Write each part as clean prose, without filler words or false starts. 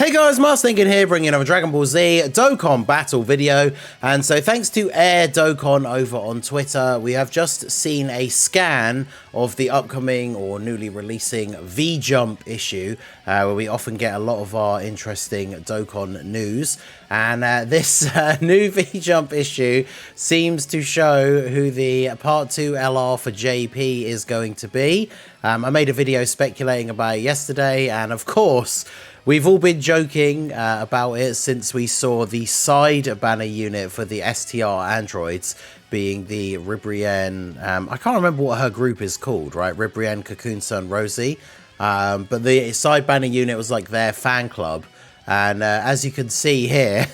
Hey guys, Mars Thinking here, bringing another Dragon Ball Z Dokkan battle video. And so thanks to Air Dokkan over on Twitter, we have just seen a scan of the upcoming or newly releasing V-Jump issue, where we often get a lot of our interesting Dokkan news. And this new V-Jump issue seems to show who the Part 2 LR for JP is going to be. I made a video speculating about it yesterday, and of course, we've all been joking about it since we saw the side banner unit for the STR androids being the RIBRIANNE. I can't remember what her group is called, right? RIBRIANNE, Kakunsa, and Rosie. But the side banner unit was like their fan club. And as you can see here,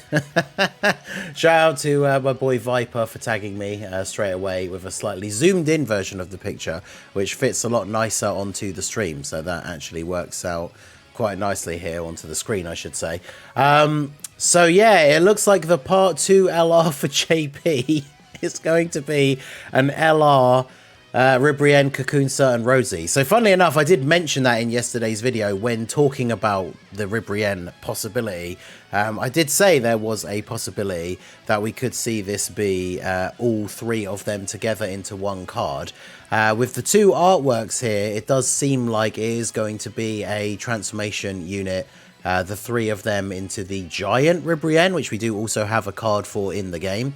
shout out to my boy Viper for tagging me straight away with a slightly zoomed in version of the picture, which fits a lot nicer onto the stream. So that actually works out quite nicely here onto the screen, I should say. So yeah, it looks like the Part 2 LR for JP is going to be an LR, RIBRIANNE, Kakunsa, and Rosie. So funnily enough, I did mention that in yesterday's video when talking about the RIBRIANNE possibility. I did say there was a possibility that we could see this be all three of them together into one card. With the two artworks here, it does seem like it is going to be a transformation unit, the three of them into the giant RIBRIANNE, which we do also have a card for in the game.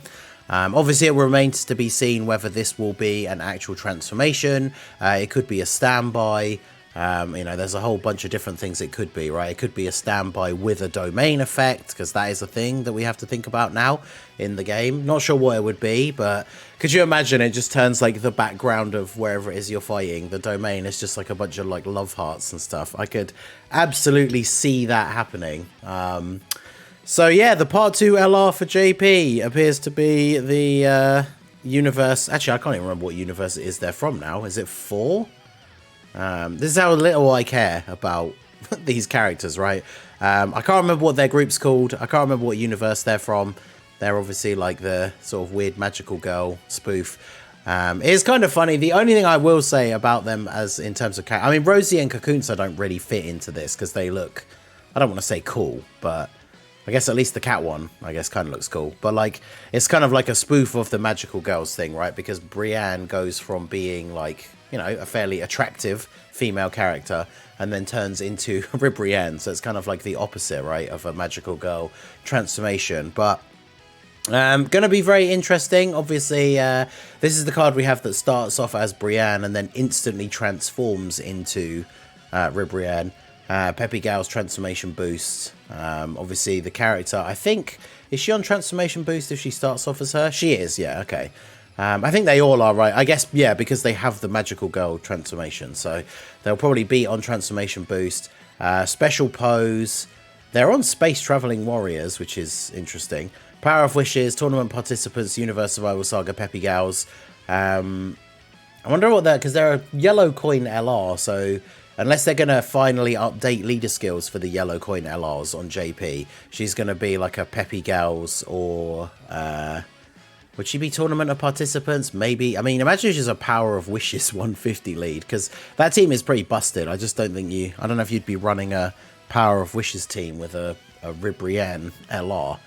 Obviously, it remains to be seen whether this will be an actual transformation. It could be a standby. You know, there's a whole bunch of different things it could be, right? It could be a standby with a domain effect, because that is a thing that we have to think about now in the game. Not sure what it would be, but could you imagine it just turns like the background of wherever it is you're fighting? The domain is just like a bunch of like love hearts and stuff. I could absolutely see that happening. So yeah, the Part 2 LR for JP appears to be the universe. Actually, I can't even remember what universe it is they're from now. Is it 4? This is how little I care about these characters, right? I can't remember what their group's called. I can't remember what universe they're from. They're obviously like the sort of weird magical girl spoof. It's kind of funny. The only thing I will say about them as in terms of character, I mean, Rosie and Kakunsa don't really fit into this because they look, I don't want to say cool, but I guess at least the cat one, I guess, kind of looks cool. But, like, it's kind of like a spoof of the magical girls thing, right? Because Brienne goes from being, like, you know, a fairly attractive female character and then turns into RIBRIANNE. So it's kind of like the opposite, right, of a magical girl transformation. But going to be very interesting. Obviously, this is the card we have that starts off as Brienne and then instantly transforms into RIBRIANNE. Peppy Gal's transformation boost. Obviously, the character, I think, is she on transformation boost if she starts off as her? She is, yeah, okay. I think they all are, right? I guess, yeah, because they have the magical girl transformation. So they'll probably be on transformation boost. Special pose. They're on space traveling warriors, which is interesting. Power of wishes, tournament participants, universe survival saga, Peppy Gals. I wonder what that, because they're a yellow coin LR, so unless they're going to finally update leader skills for the yellow coin LRs on JP, she's going to be like a Peppy Gals or, would she be tournament of participants? Maybe. I mean, imagine she's a Power of Wishes 150 lead, because that team is pretty busted. I just don't think I don't know if you'd be running a Power of Wishes team with a RIBRIANNE LR.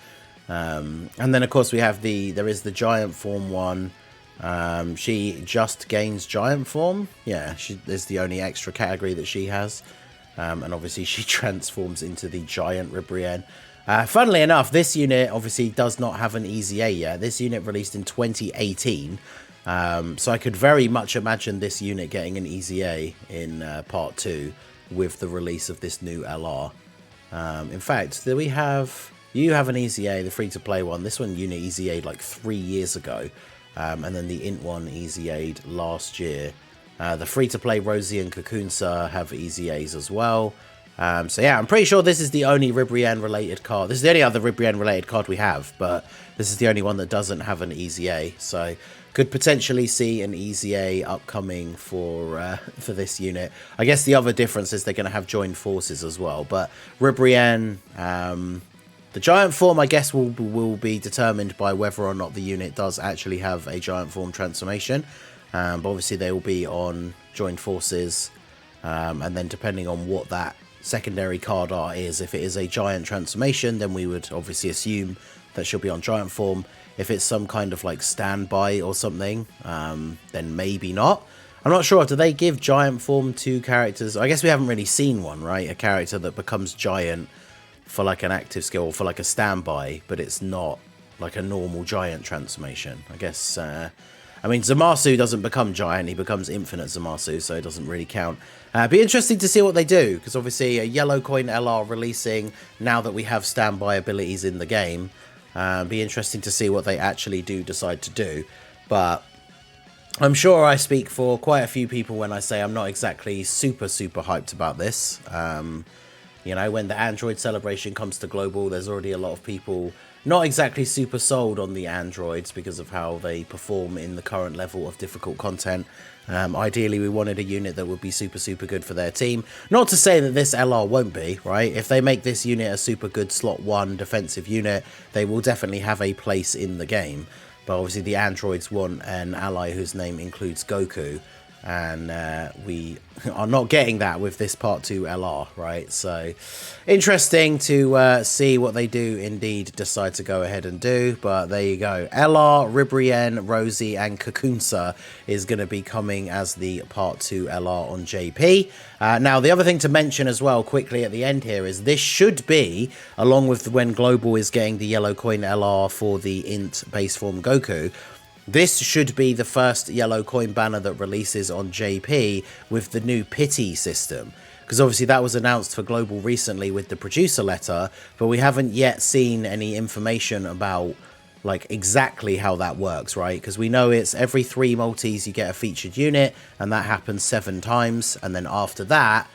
And then, of course, we have there is the giant form one. She just gains giant form. Yeah, she is the only extra category that she has. And obviously she transforms into the giant RIBRIANNE. Funnily enough, this unit obviously does not have an EZA yet. This unit released in 2018. So I could very much imagine this unit getting an EZA in Part 2 with the release of this new LR. In fact, do we have... You have an EZA, the free-to-play one. This one unit EZA'd like 3 years ago. And then the int one EZA'd last year. The free-to-play Rosie and Kakunsa have EZAs as well. So yeah, I'm pretty sure this is the only RIBRIANNE related card. This is the only other RIBRIANNE related card we have, but this is the only one that doesn't have an EZA. So could potentially see an EZA upcoming for this unit. I guess the other difference is they're going to have joined forces as well. But RIBRIANNE... the giant form, I guess, will be determined by whether or not the unit does actually have a giant form transformation. But obviously, they will be on joined forces. And then depending on what that secondary card art is. If it is a giant transformation, then we would obviously assume that she'll be on giant form. If it's some kind of like standby or something, then maybe not. I'm not sure. Do they give giant form to characters? I guess we haven't really seen one, right? A character that becomes giant for like an active skill or for like a standby, but it's not like a normal giant transformation. I guess, I mean, Zamasu doesn't become giant. He becomes infinite Zamasu, so it doesn't really count. Be interesting to see what they do, because obviously a yellow coin LR releasing now that we have standby abilities in the game. Be interesting to see what they actually do decide to do. But I'm sure I speak for quite a few people when I say I'm not exactly super hyped about this. You know, when the Android celebration comes to global, there's already a lot of people not exactly super sold on the androids because of how they perform in the current level of difficult content. Ideally, we wanted a unit that would be super good for their team. Not to say that this LR won't be, right? If they make this unit a super good slot 1 defensive unit, they will definitely have a place in the game. But obviously the androids want an ally whose name includes Goku, and we are not getting that with this part 2 LR, right? So interesting to see what they do indeed decide to go ahead and do. But there you go, LR, RIBRIANNE, ROSIE and KAKUNSA is going to be coming as the part 2 LR on JP. Now the other thing to mention as well quickly at the end here is this should be, along with when global is getting the yellow coin LR for the int base form Goku, this should be the first yellow coin banner that releases on JP with the new pity system. Because obviously that was announced for global recently with the producer letter, but we haven't yet seen any information about like exactly how that works, right? Because we know it's every 3 multis you get a featured unit, and that happens 7 times, and then after that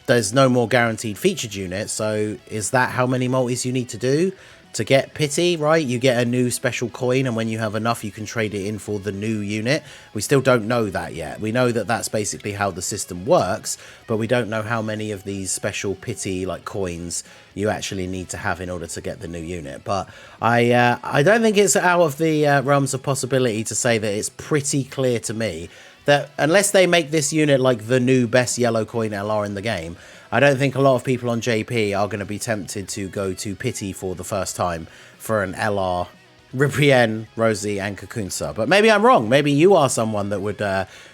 there's no more guaranteed featured unit. So is that how many multis you need to do to get pity, right? You get a new special coin, and when you have enough you can trade it in for the new unit. We still don't know that yet. We know that that's basically how the system works, but we don't know how many of these special pity like coins you actually need to have in order to get the new unit. But I don't think it's out of the realms of possibility to say that it's pretty clear to me that unless they make this unit like the new best yellow coin LR in the game, I don't think a lot of people on JP are going to be tempted to go to pity for the first time for an LR, RIBRIANNE, ROSIE and KAKUNSA. But maybe I'm wrong. Maybe you are someone that would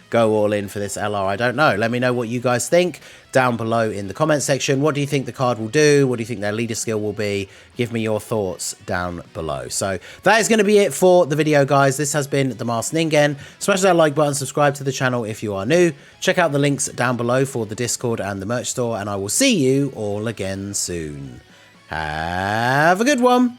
go all in for this LR. I don't know. Let me know what you guys think down below in the comment section. What do you think the card will do? What do you think their leader skill will be? Give me your thoughts down below. So that is going to be it for the video, guys. This has been The Masked Ningen. Smash that like button, subscribe to the channel if you are new. Check out the links down below for the Discord and the merch store, and I will see you all again soon. Have a good one.